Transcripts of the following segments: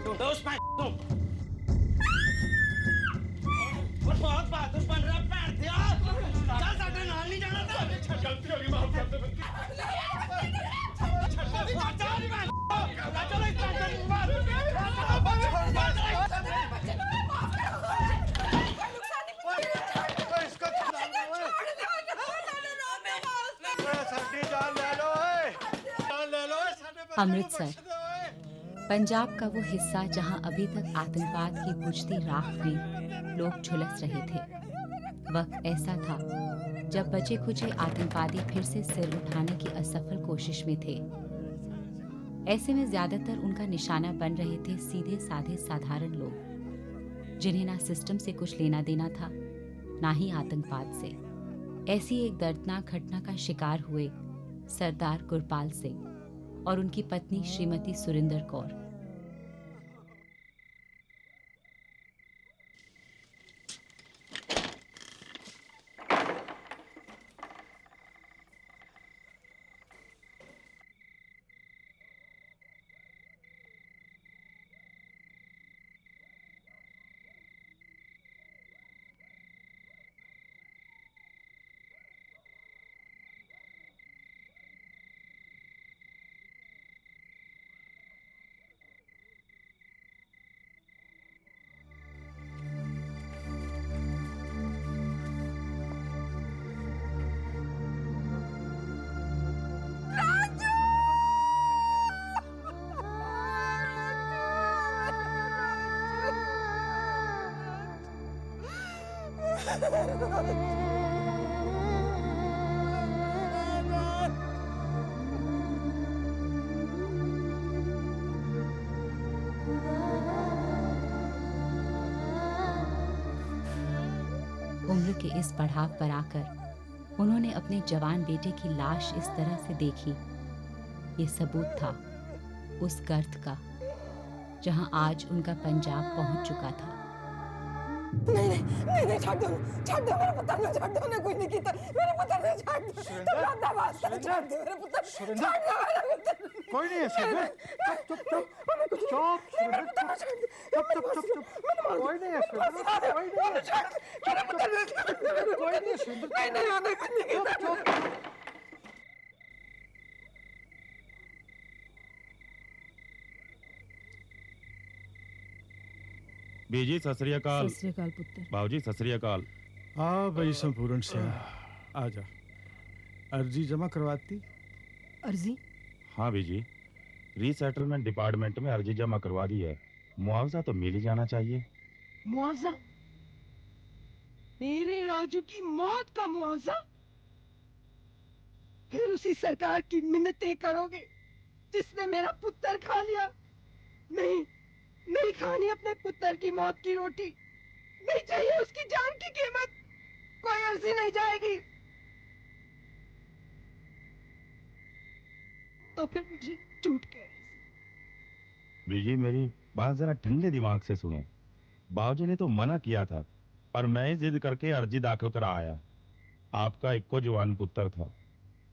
ढूंढो उस तुम। और बहुत बहादुर बन रहा पैर दिया। चल साडे नाल नहीं जाना था। गलती हो गई, माफ कर दे। चलो इस अमृतसर, पंजाब का वो हिस्सा जहां अभी तक आतंकवाद की बुझती राख में लोग झुलस रहे थे। वक्त ऐसा था जब बचे खुचे आतंकवादी फिर से सिर उठाने की असफल कोशिश में थे। ऐसे में ज्यादातर उनका निशाना बन रहे थे सीधे साधे साधारण लोग, जिन्हें ना सिस्टम से कुछ लेना देना था, ना ही आतंकवाद से। ऐसी एक दर्दनाक घटना का शिकार हुए सरदार गुरपाल सिंह और उनकी पत्नी श्रीमती सुरिंदर कौर। उम्र के इस पड़ाव पर आकर उन्होंने अपने जवान बेटे की लाश इस तरह से देखी। ये सबूत था उस गर्त का जहां आज उनका पंजाब पहुंच चुका था। नहीं छोड़ दो मेरे पुत्र ने, छोड़ दो, कुछ नहीं किया मेरे पुत्र ने, छोड़ दो, तुम अपना वास्ता छोड़ दो मेरे पुत्र, छोड़ दो मेरे पुत्र। कोई नहीं है सुरेंद्र, चुप कोई नहीं है सुरेंद्र, कोई नहीं है, मेरे पुत्र ने, कोई नहीं है सुरेंद्र, नहीं कुछ नहीं किया। बीजी सत श्री अकाल। सत श्री अकाल पुत्र। बाबूजी सत श्री अकाल। हाँ भाई संपूर्ण से आ जा। अर्जी जमा करवाती? अर्जी? हाँ बीजी, रीसेटलमेंट डिपार्टमेंट में अर्जी जमा करवा दी है। मुआवजा तो मिल ही जाना चाहिए। मुआवजा? मेरे राजू की मौत का मुआवजा? फिर उसी सरकार की मिन्नतें करोगे जिसने मेरा पुत्र खा लिया? नहीं खानी अपने पुत्र की मौत की रोटी, नहीं चाहिए उसकी जान की कीमत, कोई अर्जी नहीं जाएगी। तो फिर मुझे झूठ कह। बीजी मेरी बात जरा ठंडे दिमाग से सुनो। बाबूजी ने तो मना किया था, पर मैं जिद करके अर्जी दाखिल करा आया। आपका इक्को जवान पुत्र था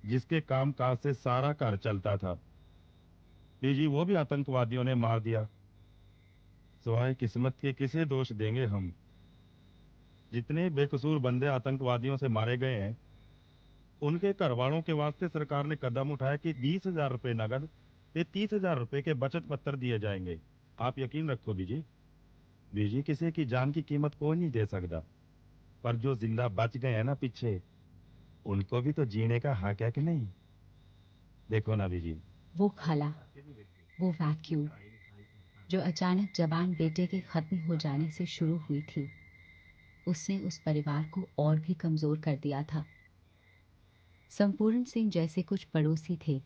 जिसके काम काज से सारा घर चलता था। बीजी वो भी आतंकवादियों ने मार दिया। सिवाय किस्मत के किसे दोष देंगे हम? जितने बेकसूर बंदे आतंकवादियों से मारे गए हैं, उनके घर वालों के वास्ते सरकार ने कदम उठाया कि 20,000 रुपए नगद ते 30,000 रुपए के बचत पत्र दिए जाएंगे। आप यकीन रखो बीजी किसी की जान की कीमत कोई नहीं दे सकता, पर जो जिंदा बच गए हैं ना पीछे, उनको भी तो जीने का हक है कि नहीं? देखो ना बीजी, वो खाला, वो वैक्यूम जो अचानक जवान बेटे के खत्म हो जाने से शुरू हुई थी, उसने उस परिवार को और भी कमजोर कर दिया था। संपूर्ण सिंह जैसे कुछ पड़ोसी थे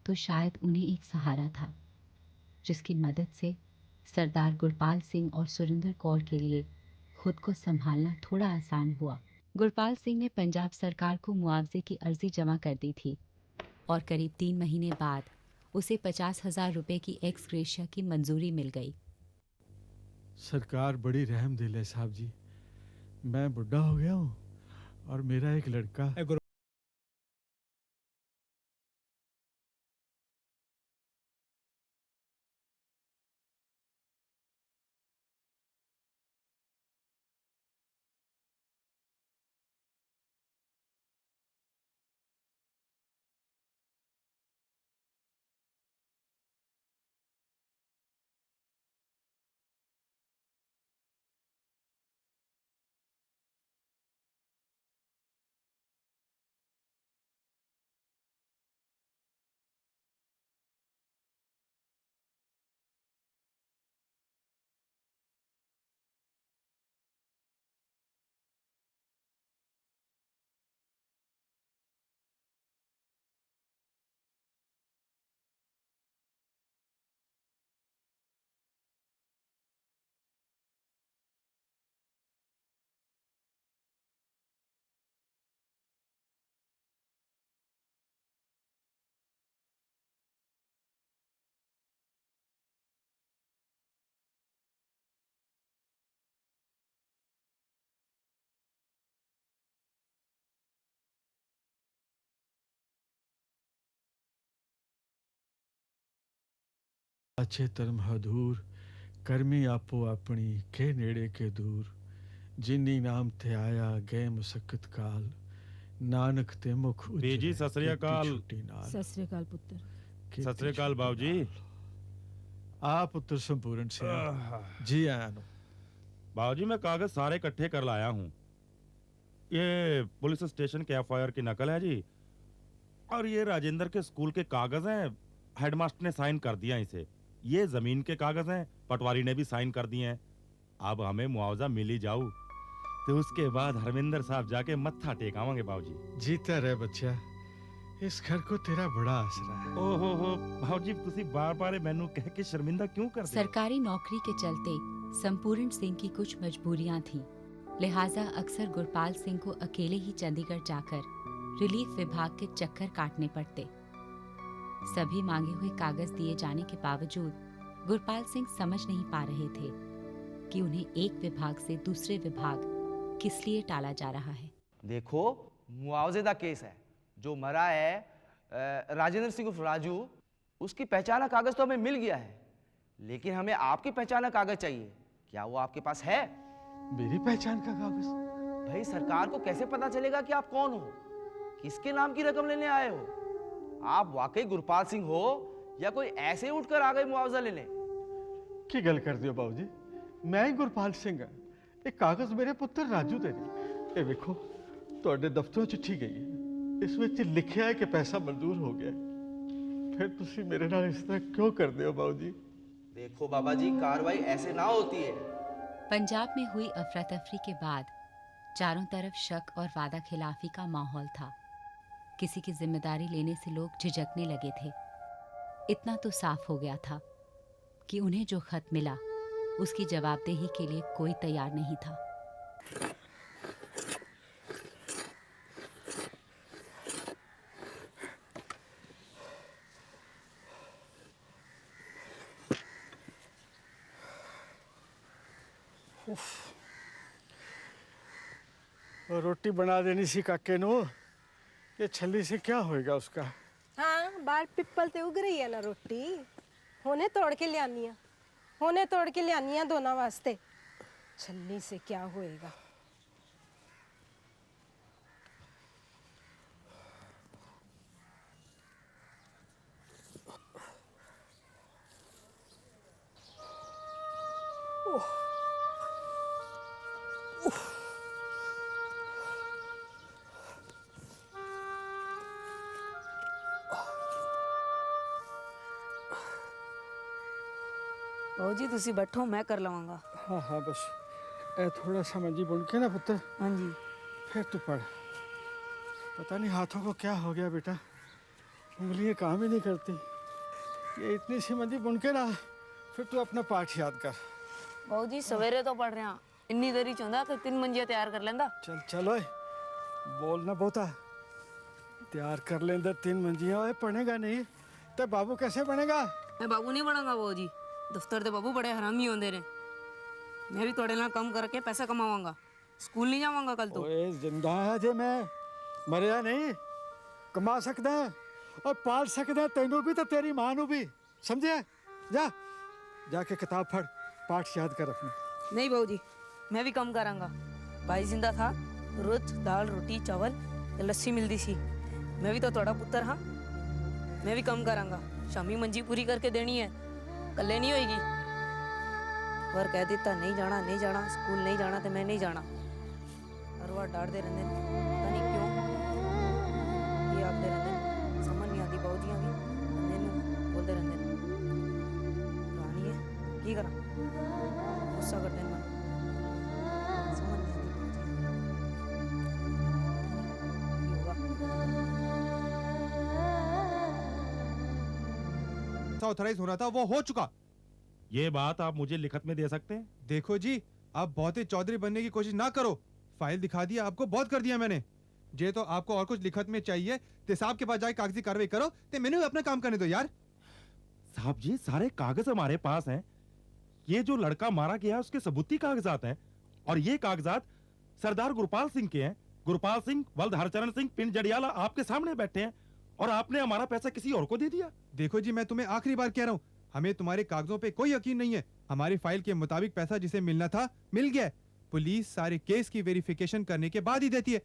तो शायद उन्हें एक सहारा था, जिसकी मदद से सरदार गुरपाल सिंह और सुरिंदर कौर के लिए खुद को संभालना थोड़ा आसान हुआ। गुरपाल सिंह ने पंजाब सरकार को मुआवजे की अर्जी जमा कर दी थी और करीब 3 महीने बाद उसे 50,000 रुपए की एक्स ग्रेशिया की मंजूरी मिल गई। सरकार बड़ी रहम दिल है साहब जी। मैं बुढ़ा हो गया हूँ और मेरा एक लड़का चेतन मधुर करमी आपो अपनी के नेड़े के दूर जिन्नी नाम थे आया गए मुसक्कत काल नानक ते मुख बेजी सत श्री अकाल। सत श्री अकाल पुत्र। सत श्री अकाल बाबूजी। आ पुत्र संपूर्ण सिंह जी आया नो। बाबूजी मैं कागज सारे इकट्ठे कर लाया हूँ। ये पुलिस स्टेशन के एफआईआर की नकल है जी, और ये राजेंद्र के स्कूल के कागज हैं, हेडमास्टर ने साइन कर दिया इसे। ये जमीन के कागज हैं, पटवारी ने भी साइन कर दिए हैं। अब हमें मुआवजा मिल ही जाऊ तो उसके बाद हरविंदर साहब जाके मत्था टेकावांगे बाबूजी। जीता रहे बच्चा, इस घर को तेरा बड़ा आसरा है। ओहो हो बाबूजी, तुसी बार-बार मैनू कह के शर्मिंदा क्यों कर दे? सरकारी नौकरी के चलते संपूर्ण सिंह की कुछ मजबूरियां थीं, लिहाजा अक्सर गुरपाल सिंह को अकेले ही चंडीगढ़ जाकर रिलीफ विभाग के चक्कर काटने पड़ते। सभी मांगे हुए कागज दिए जाने के बावजूद गुरपाल सिंह समझ नहीं पा रहे थे कि उन्हें एक विभाग से दूसरे विभाग किस लिए टाला जा रहा है। देखो, मुआवजे का केस है। जो मरा है राजेंद्र सिंह उर्फ राजू, उसकी पहचान का कागज तो हमें मिल गया है, लेकिन हमें आपकी पहचान का कागज चाहिए। क्या वो आपके पास है? मेरी पहचान का कागज? भाई, सरकार को कैसे पता चलेगा कि आप कौन हो, किसके नाम की रकम लेने आए हो? आप वाकई गुरपाल सिंह हो या कोई ऐसे उठकर आ गए मुआवजा लेने? की गल कर दियो बाबूजी, मैं ही गुरपाल सिंह हाँ। एक कागज मेरे पुत्र राजू दे ने। देखो, ਤੁਹਾਡੇ ਦਫ਼ਤਰੋਂ चिट्ठी गई है, इस ਵਿੱਚ लिखिया है कि पैसा मंजूर हो गया। फिर तुसी मेरे नाल इस तरह क्यों कर दे हो बाबूजी? देखो बाबा जी, कार्रवाई ऐसे ना होती है। पंजाब में हुई अफरा तफरी के बाद चारों तरफ शक और वादा खिलाफी का माहौल था। किसी की जिम्मेदारी लेने से लोग झिझकने लगे थे। इतना तो साफ हो गया था कि उन्हें जो खत मिला उसकी जवाबदेही के लिए कोई तैयार नहीं था। रोटी बना देनी सी काके नो, ये छली से क्या होएगा उसका? हाँ, बाल पिप्पल ते उग रही है ना रोटी, होने तोड़ के लियानिया, होने तोड़ के लियानिया दोनों वास्ते। छल्ली से क्या होएगा? जी तुसी बैठो, मैं कर लवांगा। हाँ हाँ, बस ए थोड़ा सा मंजी बुन के ना पुत्र। हाँ जी। फिर तू पढ़। पता नहीं हाथों को क्या हो गया बेटा, उंगलियां काम ही नहीं करती। ये इतनी सी मंजी बुन के ना, फिर तू अपना पाठ याद कर। जी सवेरे तो पढ़ रहा, इन्नी देरी चाहता कि 3 मंजिया तैयार कर लेंदा। चल चलो, बोलना बहुता। तैयार कर लेंदा 3 मंजियां। ओए पढ़ेगा नहीं तो बाबू कैसे बनेगा? मैं बाबू नहीं बनूंगा जी। दफ्तर दे बाबू बड़े हरामी होंदे ने। मैं भी थोड़े नाल कम करके पैसा कमावांगा। स्कूल नहीं जावांगा कल तो। ओए जिंदा है जे मैं, मरिया नहीं। कमा सकदा है और पाल सकदा है, तेनू भी तो तेरी मां नू भी, समझे? जा जाके किताब पढ़, पाठ याद कर अपने। नहीं जी, मैं भी कम करांगा। भाई जिंदा था, रोज दाल रोटी चावल लस्सी मिलती सी। मैं भी तो थोड़ा पुत्र हाँ, मैं भी कम करांगा। शामी मंजी पूरी करके देनी है, कल्ले नहीं होएगी। पर कह देता नहीं जाना, नहीं जाना, स्कूल नहीं जाना तो मैं नहीं जाना। हर बार डांटते रहते, पता नहीं क्यों ये आखते रहते। समझ नहीं आती बाबूजियां भी मैनू बोलते रहते। कहानी है की करा, गुस्सा करते हैं। समझ नहीं आती ऑथराइज हो रहा था वो हो चुका। ये बात आप मुझे लिखत में दे सकते हैं? देखो जी, आप बहुत ही चौधरी बनने की कोशिश ना करो। फाइल दिखा दिया आपको, बहुत कर दिया मैंने। जे तो आपको और कुछ लिखत में चाहिए तो साहब के पास जाके कागजी कार्रवाई करो, तो मैंने भी अपना काम करने दो यार। साहब जी, सारे कागज हमारे पास हैं। ये जो लड़का मारा गया उसके सबूती कागजात हैं, और ये कागजात सरदार गुरपाल सिंह के हैं। गुरपाल सिंह वल्द हरचरण सिंह पिंड जड़ियाला आपके सामने बैठे हैं, और आपने हमारा पैसा किसी और को दे दिया। देखो जी, मैं तुम्हें आखिरी बार कह रहा हूँ, हमें तुम्हारे कागजों पे कोई यकीन नहीं है। हमारी फाइल के मुताबिक पैसा जिसे मिलना था मिल गया है। पुलिस सारे केस की वेरिफिकेशन करने के बाद ही देती है,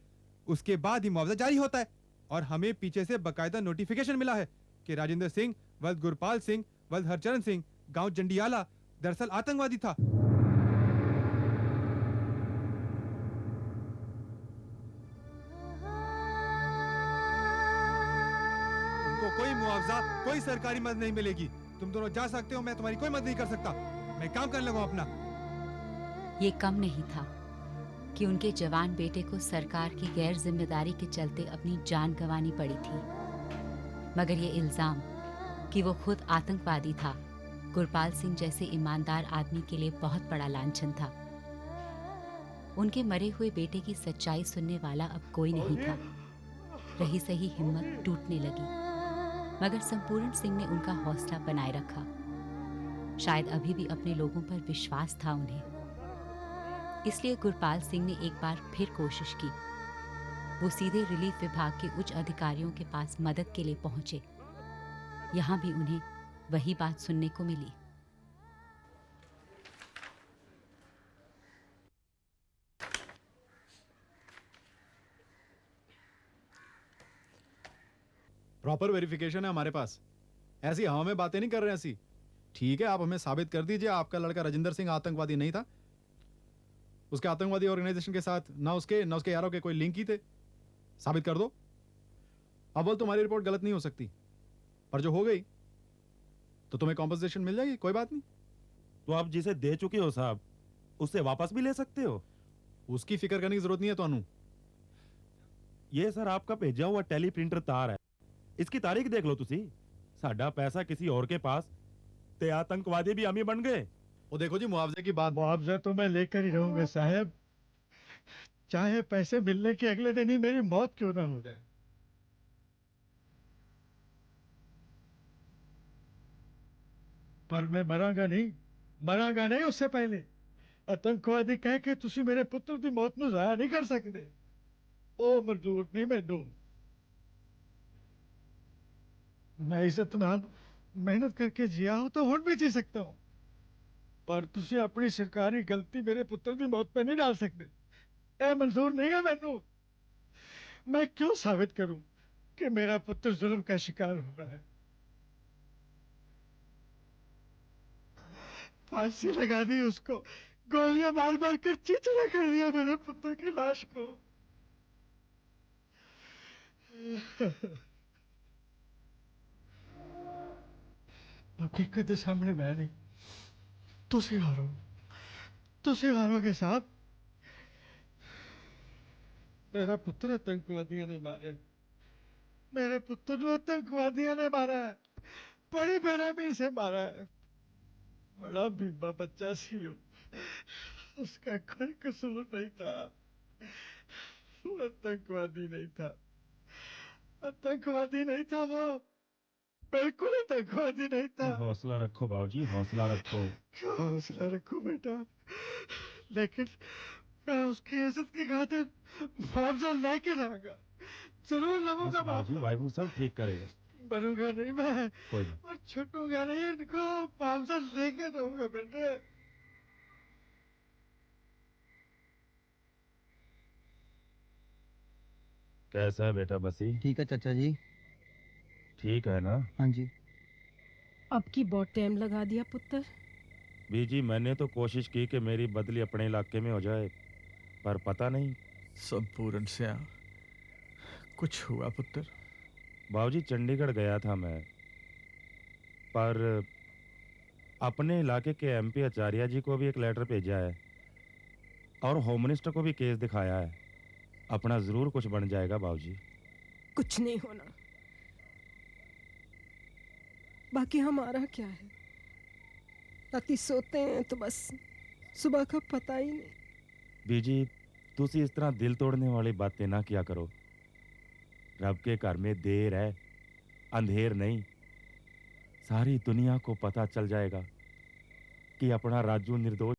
उसके बाद ही मुआवजा जारी होता है। और हमें पीछे से बकायदा नोटिफिकेशन मिला है कि राजेंद्र सिंह वल्द गुरपाल सिंह वल्द हरचरण सिंह गांव जंडियाला दरअसल आतंकवादी था। उनको कोई मुआवजा कोई सरकारी मदद नहीं मिलेगी। तुम दोनों जा सकते हो, मैं तुम्हारी कोई मदद नहीं कर सकता। मैं काम करने लगा अपना। ये कम नहीं था कि उनके जवान बेटे को सरकार की गैर जिम्मेदारी के चलते अपनी जान गंवानी पड़ी थी, मगर ये इल्जाम कि वो खुद आतंकवादी था गुरपाल सिंह जैसे ईमानदार आदमी के लिए बहुत बड़ा लांछन था। उनके मरे हुए बेटे की सच्चाई सुनने वाला अब कोई नहीं था। रही सही हिम्मत टूटने लगी, मगर संपूर्ण सिंह ने उनका हौसला बनाए रखा। शायद अभी भी अपने लोगों पर विश्वास था उन्हें, इसलिए गुरपाल सिंह ने एक बार फिर कोशिश की। वो सीधे रिलीफ विभाग के उच्च अधिकारियों के पास मदद के लिए पहुंचे। यहां भी उन्हें वही बात सुनने को मिली। प्रॉपर वेरिफिकेशन है हमारे पास, ऐसी हवा में बातें नहीं कर रहे हैं ऐसी। ठीक है, आप हमें साबित कर दीजिए आपका लड़का राजेंद्र सिंह आतंकवादी नहीं था। उसके आतंकवादी ऑर्गेनाइजेशन के साथ ना उसके यारों के कोई लिंक ही थे। साबित कर दो। अब बोल तुम्हारी रिपोर्ट गलत नहीं हो सकती, पर जो हो गई तो तुम्हें कॉम्पनसेशन मिल जाएगी, कोई बात नहीं। तो आप जिसे दे चुके हो साहब, उससे वापस भी ले सकते हो। उसकी फिक्र करने की जरूरत नहीं है ਤੁਹਾਨੂੰ। ये सर आपका भेजा हुआ टेली प्रिंटर तार है, इसकी तारीख देख लो तुसी। साडा पैसा किसी और के पास ते आतंकवादी भी अमी बन गए। वो देखो जी, मुआवजे की बात। मुआवजा तो मैं लेकर ही रहूंगा साहब, चाहे पैसे मिलने के अगले दिन ही मेरी मौत क्यों ना हो जाए। पर मैं मरांगा नहीं उससे पहले। आतंकवादी कह के तुसी मेरे पुत्र की मौत ਨੂੰ ਜ਼ਾਇਆ नहीं कर सकते। ਉਹ ਮਜ਼ਦੂਰ नहीं ਮੈਨੂੰ। मैं इज्जत नाल मेहनत करके जिया हूं तो हुण भी जी सकता हूं, पर तुसी अपनी सरकारी गलती मेरे पुत्र की मौत पे नहीं डाल सकते। यह मंजूर नहीं है मैनू। मैं क्यों साबित करूं कि मेरा पुत्र जुल्म का शिकार हो रहा है। फांसी लगा दी उसको, गोलियां मार मार कर चिचड़ा कर दिया मेरे पुत्र की लाश को। हकीकत के सामने मैं नहीं, तुसी हारोगे साहब। मेरा पुत्र आतंकवादियों ने मारा है। मेरे पुत्र को आतंकवादियों ने मारा है, बड़ी बेरहमी से मारा है। बड़ा बीबा बच्चा सी हो, उसका कोई कसूर नहीं था। वो आतंकवादी नहीं था, आतंकवादी नहीं था वो, बिल्कुल आतंकवादी नहीं था। हौसला रखो बाबूजी, हौसला रखो। हौसला रखो बेटा, लेकिन मैं उसकी इज्जत की खातिर मुआवजा लेके रहूंगा, जरूर लूंगा बाबूजी वाहिगुरु सब ठीक करेगा। बनूंगा नहीं मैं, कोई नहीं। और छूटूंगा नहीं इनको, मुआवजा लेके रहूंगा बेटे। कैसा है बेटा बसी? ठीक है चाचा जी। ठीक है ना? हाँ जी। अब की बहुत टाइम लगा दिया पुत्र। बीजी मैंने तो कोशिश की कि मेरी बदली अपने इलाके में हो जाए, पर पता नहीं। सब पूरन से कुछ हुआ पुत्र? बाबूजी चंडीगढ़ गया था मैं, पर अपने इलाके के एमपी आचार्य जी को भी एक लेटर भेजा है और होम मिनिस्टर को भी केस दिखाया है। अपना जरूर कुछ बन जाएगा बाबूजी। कुछ नहीं होना, बाकी हमारा क्या है। राती सोते हैं तो बस सुबह का पता ही नहीं। बीजी तुसी इस तरह दिल तोड़ने वाली बातें ना किया करो। रब के घर में देर है, अंधेर नहीं। सारी दुनिया को पता चल जाएगा कि अपना राजू निर्दोष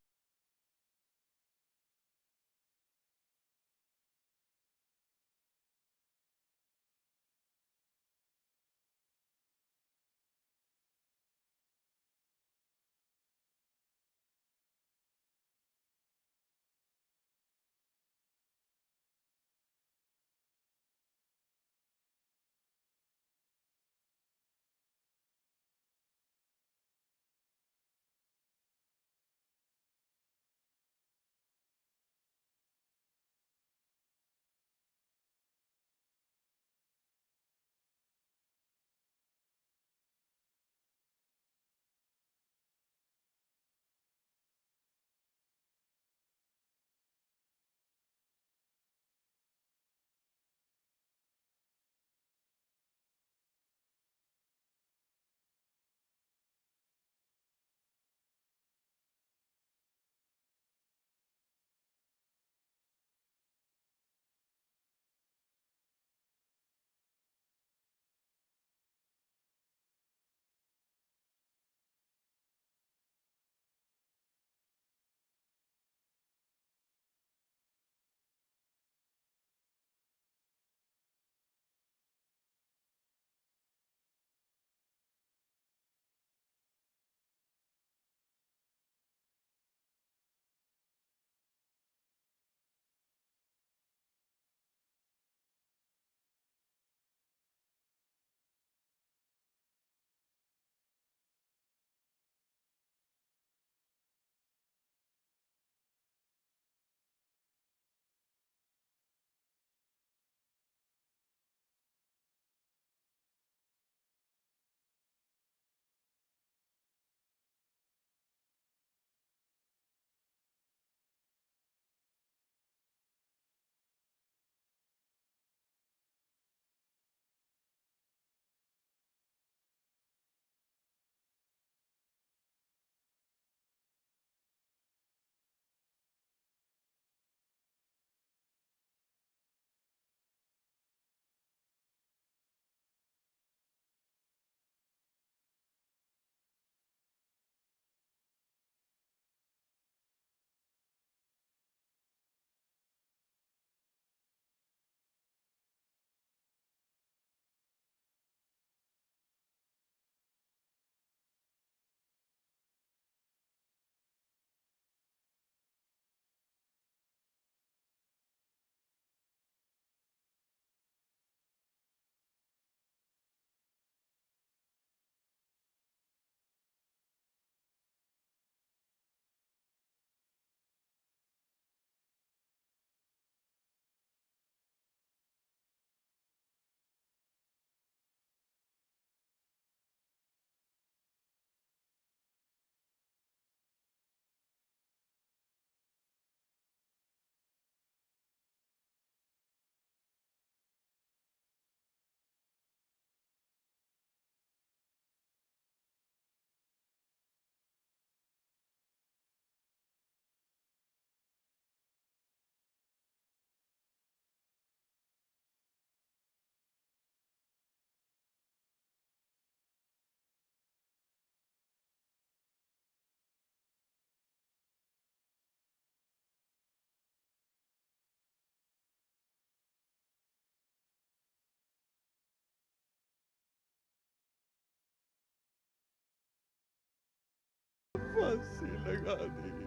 फांसी लगा दी।